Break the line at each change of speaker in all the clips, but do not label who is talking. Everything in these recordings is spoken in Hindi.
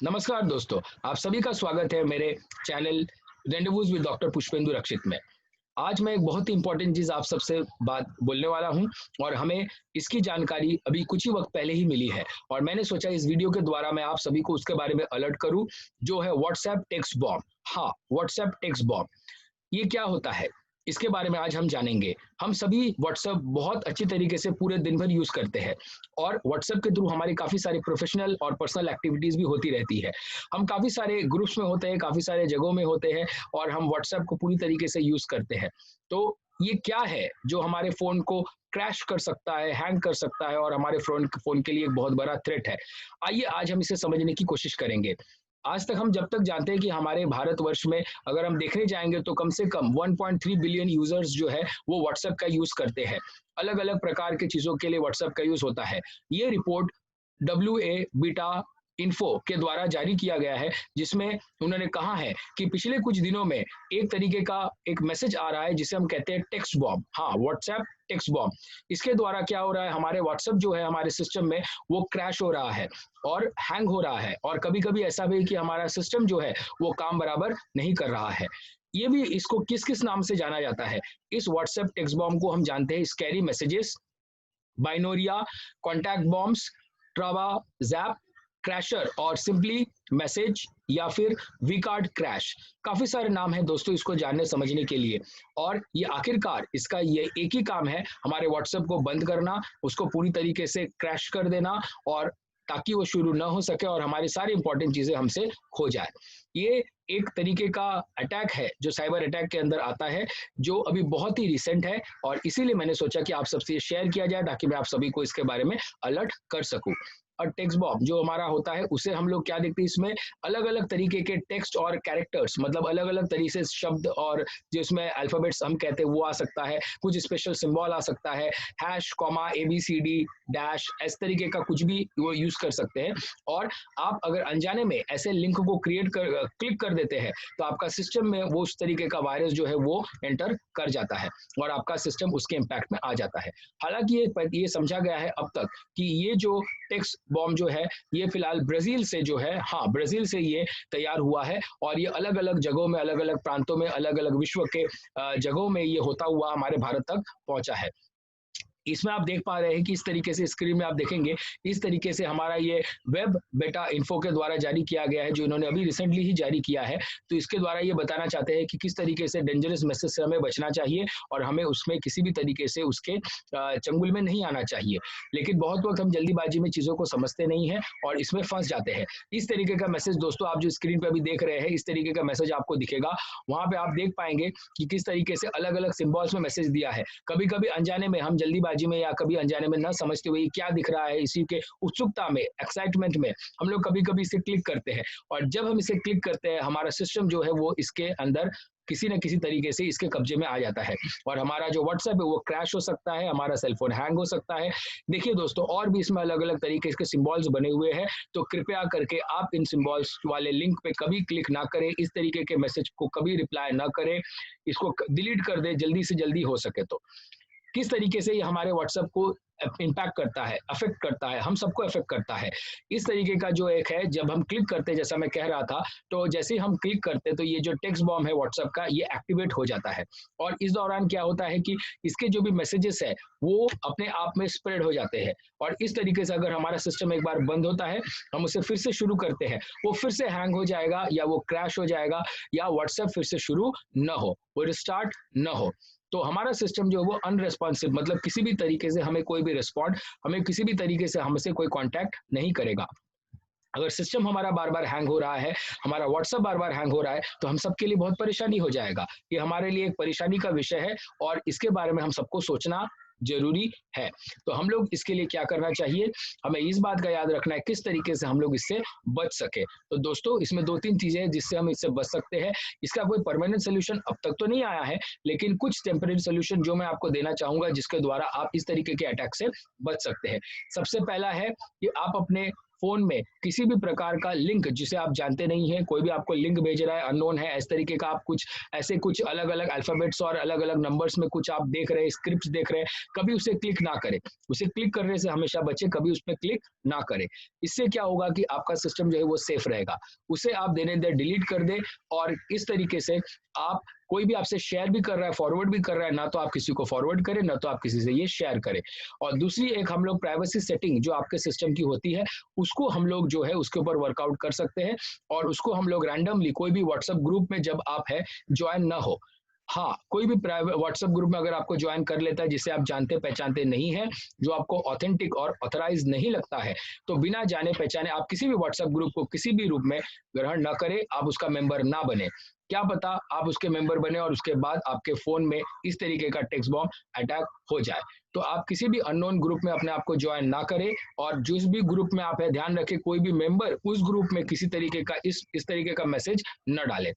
नमस्कार दोस्तों, आप सभी का स्वागत है मेरे चैनल रेंडेवूज विद डॉक्टर पुष्पेंदु रक्षित में। आज मैं एक बहुत ही इंपॉर्टेंट चीज़ आप सबसे बात बोलने वाला हूं और हमें इसकी जानकारी अभी कुछ ही वक्त पहले ही मिली है और मैंने सोचा इस वीडियो के द्वारा मैं आप सभी को उसके बारे में अलर्ट करूं, जो है व्हाट्सएप टेक्स्ट बॉम्ब। हाँ, व्हाट्सएप टेक्स्ट बॉम्ब ये क्या होता है, इसके बारे में आज हम जानेंगे। हम सभी व्हाट्सएप बहुत अच्छी तरीके से पूरे दिन भर यूज करते हैं और व्हाट्सएप के थ्रू हमारी काफी सारी प्रोफेशनल और पर्सनल एक्टिविटीज भी होती रहती है। हम काफी सारे ग्रुप्स में होते हैं, काफी सारे जगहों में होते हैं और हम व्हाट्सएप को पूरी तरीके से यूज करते हैं। तो ये क्या है जो हमारे फोन को क्रैश कर सकता है, हैंग कर सकता है और हमारे फोन के लिए एक बहुत बड़ा थ्रेट है। आइए आज हम इसे समझने की कोशिश करेंगे। आज तक हम जब तक जानते हैं कि हमारे भारतवर्ष में अगर हम देखने जाएंगे तो कम से कम 1.3 बिलियन यूजर्स जो है वो व्हाट्सएप का यूज करते हैं। अलग अलग प्रकार की चीजों के लिए व्हाट्सएप का यूज होता है। ये रिपोर्ट WA बीटा इन्फो के द्वारा जारी किया गया है, जिसमें उन्होंने कहा है कि पिछले कुछ दिनों में एक तरीके का एक मैसेज आ रहा है जिसे हम कहते हैं टेक्स्ट बॉम्ब। हाँ, व्हाट्सएप टेक्स्ट बॉम्ब। इसके द्वारा क्या हो रहा है, हमारे व्हाट्सएप जो है हमारे सिस्टम में वो क्रैश हो रहा है और हैंग हो रहा है और कभी कभी ऐसा भी कि हमारा सिस्टम जो है वो काम बराबर नहीं कर रहा है। ये भी इसको किस किस नाम से जाना जाता है, इस व्हाट्सएप टेक्स्ट बॉम्ब को हम जानते हैं स्कैरी मैसेजेस, बाइनोरिया, कॉन्टैक्ट बॉम्ब्स, ट्रावा जैप, क्रैशर और सिंपली मैसेज या फिर वीकार्ड क्रैश। काफी सारे नाम हैं दोस्तों इसको जानने समझने के लिए। और ये आखिरकार इसका ये एक ही काम है, हमारे व्हाट्सएप को बंद करना, उसको पूरी तरीके से क्रैश कर देना और ताकि वो शुरू ना हो सके और हमारी सारी इंपॉर्टेंट चीजें हमसे खो जाए। ये एक तरीके का अटैक है जो साइबर अटैक के अंदर आता है, जो अभी बहुत ही रिसेंट है और इसीलिए मैंने सोचा कि आप सबसे शेयर किया जाए ताकि मैं आप सभी को इसके बारे में अलर्ट कर सकूं। और टेक्स्ट बॉम्ब जो हमारा होता है उसे हम लोग क्या देखते हैं, इसमें अलग अलग तरीके के टेक्स्ट और कैरेक्टर्स, मतलब अलग अलग तरीके से शब्द और जो इसमें अल्फाबेट्स हम कहते हैं वो आ सकता है, कुछ स्पेशल सिंबल आ सकता है, हैश कॉमा ABCD डैश, इस तरीके का कुछ भी वो यूज कर सकते हैं। और आप अगर अनजाने में ऐसे लिंक को क्लिक कर देते हैं तो आपका सिस्टम में वो उस तरीके का वायरस जो है वो एंटर कर जाता है और आपका सिस्टम उसके इम्पैक्ट में आ जाता है। हालांकि ये समझा गया है अब तक कि ये जो टेक्स्ट बॉम्ब जो है ये फिलहाल ब्राजील से जो है, हाँ ब्राजील से ये तैयार हुआ है और ये अलग अलग जगहों में, अलग अलग प्रांतों में, अलग अलग विश्व के जगहों में ये होता हुआ हमारे भारत तक पहुंचा है। इसमें आप देख पा रहे हैं कि इस तरीके से स्क्रीन में आप देखेंगे, इस तरीके से हमारा ये वेब बेटा इन्फो के द्वारा जारी किया गया है, जो इन्होंने अभी रिसेंटली ही जारी किया है। तो इसके द्वारा ये बताना चाहते हैं कि किस तरीके से डेंजरस मैसेज से हमें बचना चाहिए और हमें उसमें किसी भी तरीके से उसके चंगुल में नहीं आना चाहिए। लेकिन बहुत वक्त हम जल्दीबाजी में चीजों को समझते नहीं है और इसमें फंस जाते हैं। इस तरीके का मैसेज दोस्तों आप जो स्क्रीन पर अभी देख रहे हैं, इस तरीके का मैसेज आपको दिखेगा। वहां पे आप देख पाएंगे कि किस तरीके से अलग अलग सिंबल्स में मैसेज दिया है। कभी कभी अनजाने में हम जल्दीबाजी में या कभी अनजाने में न समझते हुए क्या दिख रहा है, इसी के उत्सुकता में, एक्साइटमेंट में हम लोग कभी कभी इसे क्लिक करते हैं और जब हम इसे क्लिक करते हैं हमारा सिस्टम जो है वो इसके अंदर किसी न किसी तरीके से इसके कब्जे में आ जाता है और हमारा जो व्हाट्सएप है वो क्रैश हो सकता है, हमारा सेलफोन हैंग हो सकता है। देखिए दोस्तों, और भी इसमें अलग अलग तरीके के सिंबल्स बने हुए हैं, तो कृपया करके आप इन सिंबल्स वाले लिंक पे कभी क्लिक ना करें, इस तरीके के मैसेज को कभी रिप्लाई ना करें, इसको डिलीट कर दे जल्दी से जल्दी हो सके तो। किस तरीके से ये हमारे व्हाट्सएप को इम्पैक्ट करता है, अफेक्ट करता है, हम सबको अफेक्ट करता है। इस तरीके का जो एक है, जब हम क्लिक करते हैं, जैसा मैं कह रहा था, तो जैसे ही हम क्लिक करते हैं तो ये जो टेक्स्ट बॉम्ब है व्हाट्सएप का ये एक्टिवेट हो जाता है और इस दौरान क्या होता है कि इसके जो भी मैसेजेस है वो अपने आप में स्प्रेड हो जाते हैं और इस तरीके से अगर हमारा सिस्टम एक बार बंद होता है, हम उसे फिर से शुरू करते हैं, वो फिर से हैंग हो जाएगा या वो क्रैश हो जाएगा या व्हाट्सएप फिर से शुरू न हो, वो रिस्टार्ट न हो। तो हमारा सिस्टम जो है वो अनरेस्पॉन्सिव, मतलब किसी भी तरीके से हमें कोई भी रिस्पॉन्ड, हमें किसी भी तरीके से हमसे कोई कांटेक्ट नहीं करेगा। अगर सिस्टम हमारा बार बार हैंग हो रहा है, हमारा व्हाट्सएप बार बार हैंग हो रहा है, तो हम सबके लिए बहुत परेशानी हो जाएगा। ये हमारे लिए एक परेशानी का विषय है और इसके बारे में हम सबको सोचना जरूरी है। तो हम लोग इसके लिए क्या करना चाहिए, हमें इस बात का याद रखना है किस तरीके से हम लोग इससे बच सके। तो दोस्तों इसमें 2-3 चीजें हैं जिससे हम इससे बच सकते हैं। इसका कोई परमानेंट सोल्यूशन अब तक तो नहीं आया है, लेकिन कुछ टेम्परेरी सोल्यूशन जो मैं आपको देना चाहूंगा जिसके द्वारा आप इस तरीके के अटैक से बच सकते हैं। सबसे पहला है कि आप अपने फोन में किसी भी प्रकार का लिंक जिसे आप जानते नहीं हैं, कोई भी आपको लिंक भेज रहा है, अननोन है, इस तरीके का आप कुछ ऐसे कुछ अलग अलग अल्फाबेट्स और अलग अलग नंबर्स में कुछ आप देख रहे हैं, स्क्रिप्ट देख रहे हैं, कभी उसे क्लिक ना करें। उसे क्लिक करने से हमेशा बचे, कभी उस पर क्लिक ना करें। इससे क्या होगा कि आपका सिस्टम जो है वो सेफ रहेगा। उसे आप देने दें डिलीट कर दे, और इस तरीके से आप कोई भी आपसे शेयर भी कर रहा है, फॉरवर्ड भी कर रहा है, ना तो आप किसी को फॉरवर्ड करें, ना तो आप किसी से ये शेयर करें। और दूसरी एक हम लोग प्राइवेसी सेटिंग जो आपके सिस्टम की होती है, उसको हम लोग जो है उसके ऊपर वर्कआउट कर सकते हैं, और उसको हम लोग रैंडमली कोई भी व्हाट्सएप ग्रुप में जब आप है ज्वाइन ना हो, हाँ, कोई भी प्राइवेट व्हाट्सएप ग्रुप में अगर आपको ज्वाइन कर लेता है जिसे आप जानते पहचानते नहीं है, जो आपको ऑथेंटिक और ऑथराइज नहीं लगता है, तो बिना जाने पहचाने आप किसी भी व्हाट्सएप ग्रुप को किसी भी रूप में ग्रहण न करें, आप उसका मेंबर ना बने। क्या पता आप उसके मेंबर बने और उसके बाद आपके फोन में इस तरीके का टेक्स्ट बॉम्ब अटैक हो जाए। तो आप किसी भी अननोन ग्रुप में अपने आप को ज्वाइन ना करें, और जिस भी ग्रुप में आप है ध्यान रखें कोई भी मेंबर उस ग्रुप में किसी तरीके का इस तरीके का मैसेज न डाले।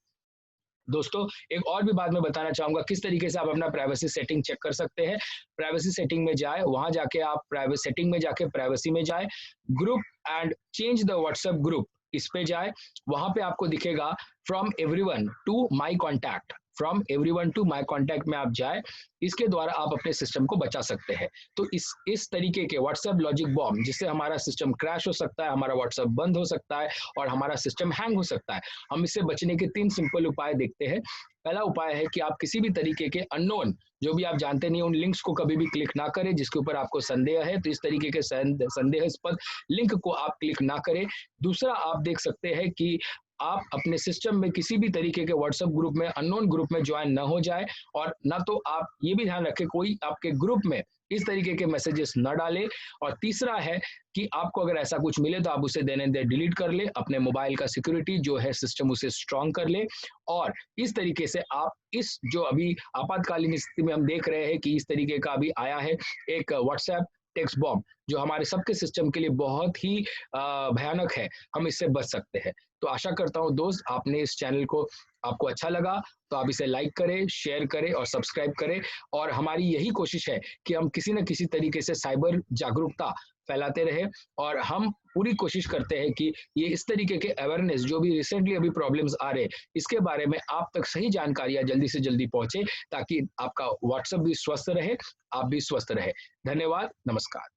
दोस्तों, एक और भी बात मैं बताना चाहूंगा किस तरीके से आप अपना प्राइवेसी सेटिंग चेक कर सकते हैं। प्राइवेसी सेटिंग में जाए, वहां जाके आप प्राइवेट सेटिंग में जाके प्राइवेसी में जाए, group and change the WhatsApp group, इस पे जाए। वहां पे आपको दिखेगा from everyone to my contact, from everyone to my contact में आप जाए, इसके द्वारा आप अपने सिस्टम को बचा सकते हैं। तो इस तरीके के व्हाट्सएप लॉजिक बॉम्ब जिससे हमारा सिस्टम क्रैश हो सकता है, हमारा व्हाट्सएप बंद हो सकता है और हमारा सिस्टम हैंग हो सकता है। हम इससे बचने के 3 सिंपल उपाय देखते हैं। पहला उपाय है कि आप किसी भी तरीके के अननोन, जो भी आप जानते नहीं, उन लिंक्स को कभी भी क्लिक ना करें जिसके ऊपर आपको संदेह है, तो इस तरीके के संदेहास्पद लिंक को आप क्लिक ना करें। दूसरा, आप देख सकते हैं कि आप अपने सिस्टम में किसी भी तरीके के व्हाट्सएप ग्रुप में, अननोन ग्रुप में ज्वाइन ना हो जाए, और ना तो आप ये भी ध्यान रखें कोई आपके ग्रुप में इस तरीके के मैसेजेस न डाले। और तीसरा है कि आपको अगर ऐसा कुछ मिले तो आप उसे देने दे डिलीट कर ले, अपने मोबाइल का सिक्योरिटी जो है सिस्टम उसे स्ट्रांग कर ले। और इस तरीके से आप इस जो अभी आपातकालीन स्थिति में हम देख रहे हैं कि इस तरीके का अभी आया है एक व्हाट्सएप टेक्स्ट बॉम्ब, जो हमारे सबके सिस्टम के लिए बहुत ही भयानक है, हम इससे बच सकते हैं। तो आशा करता हूँ दोस्त आपने इस चैनल को, आपको अच्छा लगा तो आप इसे लाइक करें, शेयर करें और सब्सक्राइब करें। और हमारी यही कोशिश है कि हम किसी न किसी तरीके से साइबर जागरूकता फैलाते रहे, और हम पूरी कोशिश करते हैं कि ये इस तरीके के अवेयरनेस जो भी रिसेंटली अभी प्रॉब्लम्स आ रहे हैं, इसके बारे में आप तक सही जानकारियां जल्दी से जल्दी पहुंचे, ताकि आपका व्हाट्सएप भी स्वस्थ रहे, आप भी स्वस्थ रहे। धन्यवाद, नमस्कार।